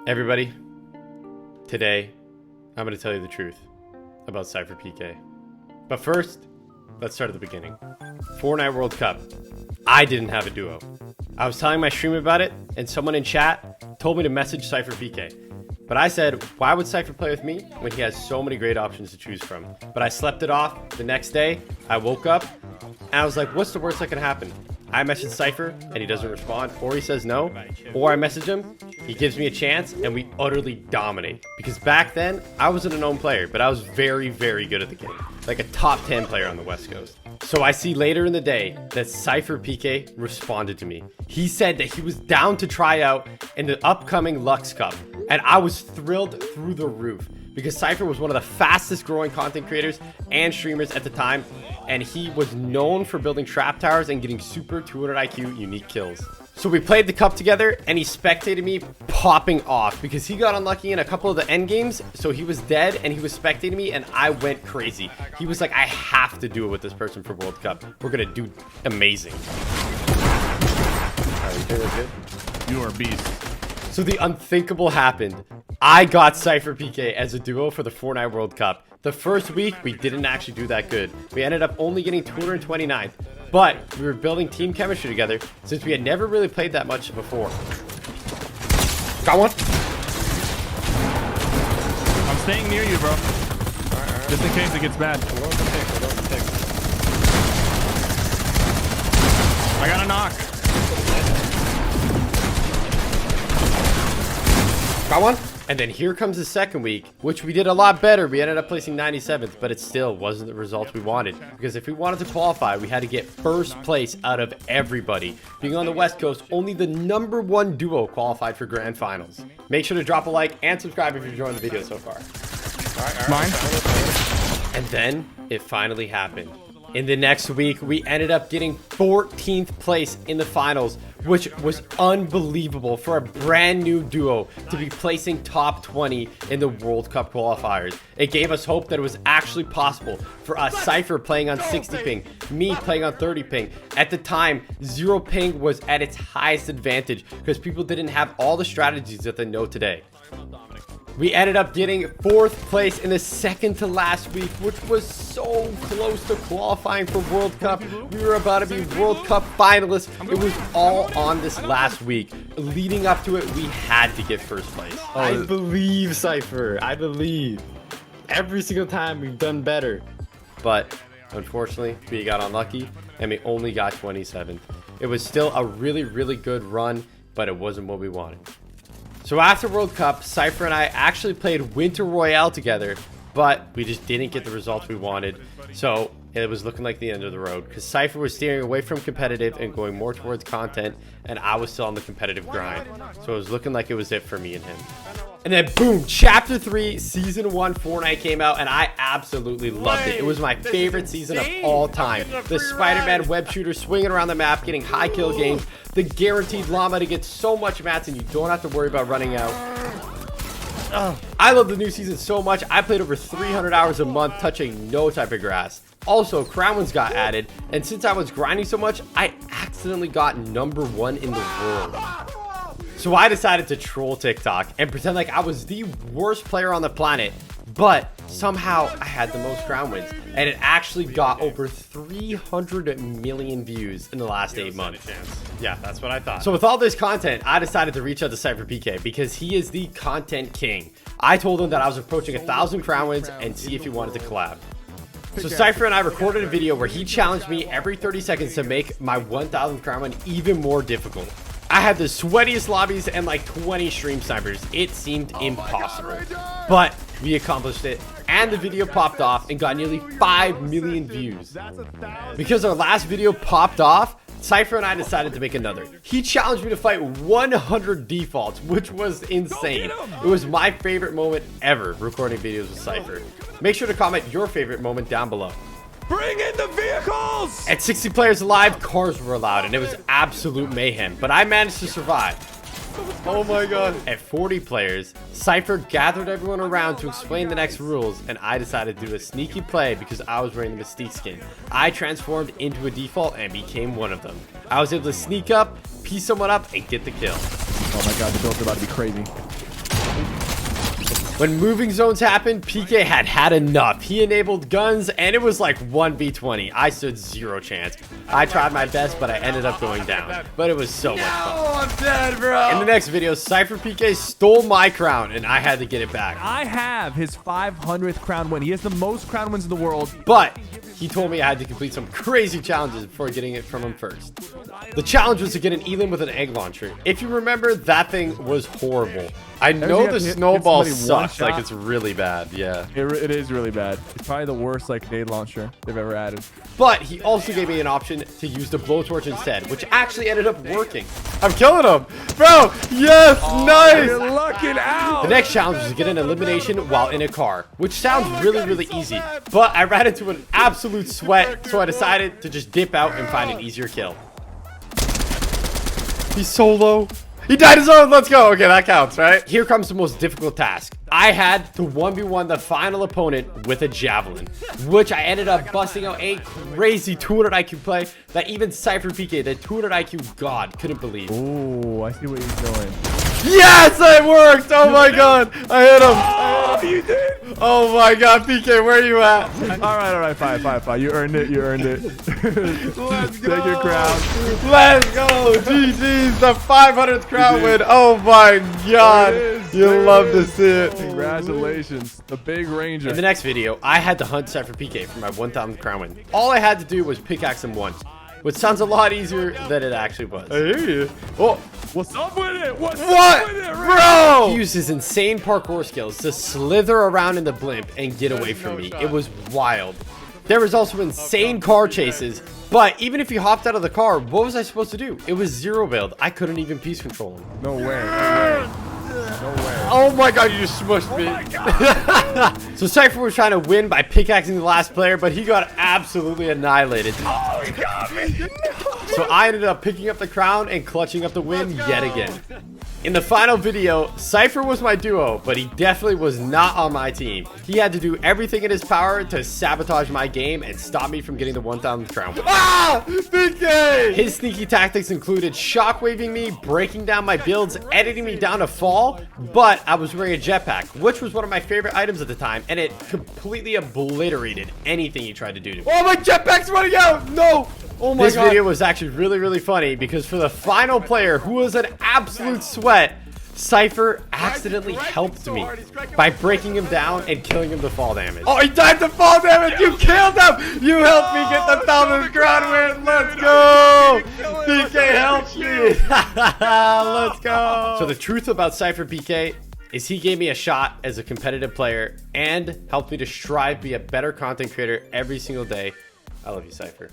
Everybody, today I'm going to tell you the truth about SypherPK. But first, let's start at the beginning. Fortnite World Cup. I didn't have a duo. I was telling my stream about it, and someone in chat told me to message SypherPK. But I said, why would Sypher play with me when he has so many great options to choose from? But I slept it off. The next day, I woke up, and I was like, what's the worst that can happen? I message Sypher, and he doesn't respond, or he says no, or I message him, he gives me a chance, and we utterly dominate. Because back then, I wasn't a known player, but I was very, very good at the game. Like a top 10 player on the West Coast. So I see later in the day that SypherPK responded to me. He said that he was down to try out in the upcoming Lux Cup, and I was thrilled through the roof. Because Sypher was one of the fastest growing content creators and streamers at the time, and he was known for building trap towers and getting super 200 IQ unique kills. So we played the cup together, and he spectated me popping off because he got unlucky in a couple of the end games, so he was dead and he was spectating me, and I went crazy. He was like, I have to do it with this person for World Cup. We're gonna do amazing. Alright, you think we're good? You are a beast. So the unthinkable happened. I got SypherPK as a duo for the Fortnite World Cup. The first week, we didn't actually do that good. We ended up only getting 229th, but we were building team chemistry together since we had never really played that much before. Got one? I'm staying near you, bro. Alright. Just in case it gets bad. I got a knock. Got one? And then here comes the second week, which we did a lot better. We ended up placing 97th, but it still wasn't the results we wanted. Because if we wanted to qualify, we had to get first place out of everybody. Being on the West Coast, only the #1 duo qualified for grand finals. Make sure to drop a like and subscribe if you're enjoying the video so far. Alright. Mine? And then it finally happened. In the next week, we ended up getting 14th place in the finals, which was unbelievable for a brand new duo to be placing top 20 in the World Cup qualifiers. It gave us hope that it was actually possible for us, Sypher playing on 60 ping, me playing on 30 ping. At the time, 0 ping was at its highest advantage because people didn't have all the strategies that they know today. We ended up getting 4th place in the second to last week, which was so close to qualifying for World Cup. We were about to be World Cup finalists. It was all on this last week. Leading up to it, we had to get first place. I believe, Sypher. I believe. Every single time we've done better. But unfortunately, we got unlucky and we only got 27th. It was still a really, really good run, but it wasn't what we wanted. So after World Cup, Sypher and I actually played Winter Royale together, but we just didn't get the results we wanted. So it was looking like the end of the road because Sypher was steering away from competitive and going more towards content, and I was still on the competitive grind. So it was looking like it was it for me and him. And then boom, Chapter 3, Season 1 Fortnite came out, and I absolutely loved it. It was my favorite season of all time. The Spider-Man web shooter swinging around the map, getting high kill games, the guaranteed llama to get so much mats and you don't have to worry about running out. I love the new season so much. I played over 300 hours a month touching no type of grass. Also, crown ones got added, and since I was grinding so much, I accidentally got #1 in the world. So I decided to troll TikTok and pretend like I was the worst player on the planet, but somehow I had the most crown wins, and it actually got over 300 million views in the last 8 months. Yeah, that's what I thought. So with all this content, I decided to reach out to SypherPK because he is the content king. I told him that I was approaching 1,000 crown wins and see if he wanted to collab. So Sypher and I recorded a video where he challenged me every 30 seconds to make my 1,000th crown win even more difficult. I had the sweatiest lobbies and like 20 stream snipers. It seemed impossible. But we accomplished it, and the video popped off and got nearly 5 million views. Because our last video popped off, Sypher and I decided to make another. He challenged me to fight 100 defaults, which was insane. It was my favorite moment ever recording videos with Sypher. Make sure to comment your favorite moment down below. Bring in the vehicles! At 60 players alive, cars were allowed, and it was absolute mayhem, but I managed to survive. Oh my god. At 40 players, Sypher gathered everyone around to explain the next rules, and I decided to do a sneaky play because I was wearing the Mystique skin. I transformed into a default and became one of them. I was able to sneak up, piece someone up, and get the kill. Oh my god, the builds are about to be crazy. When moving zones happened, PK had enough. He enabled guns, and it was like 1v20. I stood zero chance. I tried my best, but I ended up going down. But it was so much fun. Oh, I'm dead, bro. In the next video, SypherPK stole my crown, and I had to get it back. I have his 500th crown win. He has the most crown wins in the world. But he told me I had to complete some crazy challenges before getting it from him first. The challenge was to get an elim with an egg launcher. If you remember, that thing was horrible. I know the snowball sucks. Like, it's really bad. Yeah. It is really bad. It's probably the worst, like, nade launcher they've ever added. But he also gave me an option to use the blowtorch instead, which actually ended up working. I'm killing him. Bro, yes, nice. You're lucking out. The next challenge was to get an elimination while in a car, which sounds really easy. But I ran into an absolute sweat, so I decided to just dip out and find an easier kill. He's so low. He died his own. Let's go. Okay, that counts, right? Here comes the most difficult task. I had to 1v1 the final opponent with a javelin, which I ended up busting out a crazy 200 IQ play that even SypherPK, the 200 IQ god, couldn't believe. Ooh, I see what he's doing. Yes, it worked. Oh my god. I hit him. Oh, you did. Oh my god, PK, where are you at? All right, fine. You earned it. Let's go. Take your crown. Let's go. GG's, the 500th crown win. Oh my god. You'll love to see it. Congratulations, the big ranger. In the next video, I had to hunt SypherPK for my 1000th crown win. All I had to do was pickaxe him once, which sounds a lot easier than it actually was. I hear you. Oh, What's up with it? What's what? up with it, Bro! He used his insane parkour skills to slither around in the blimp and get away from me. It was wild. There was also insane car chases, but even if he hopped out of the car, what was I supposed to do? It was zero build. I couldn't even piece control him. No way. Oh my god, you just smushed me. So Cypher was trying to win by pickaxing the last player, but he got absolutely annihilated. Oh, he got me. So I ended up picking up the crown and clutching up the win yet again. In the final video, Cypher was my duo, but he definitely was not on my team. He had to do everything in his power to sabotage my game and stop me from getting the 1000th crown. Ah! PK! His sneaky tactics included shockwaving me, breaking down my builds, editing me down to fall, but I was wearing a jetpack, which was one of my favorite items at the time, and it completely obliterated anything he tried to do to me. Oh, my jetpack's running out! No! Oh my god. This video was actually really funny because for the final player, who was an absolute sweat, Cypher accidentally helped me by breaking him down and killing him to fall damage. Oh, he died to fall damage! You killed him! You helped me get the 1000th crown win! Let's go! PK helped me! Let's go! So the truth about SypherPK is he gave me a shot as a competitive player and helped me to strive to be a better content creator every single day. I love you, Cypher.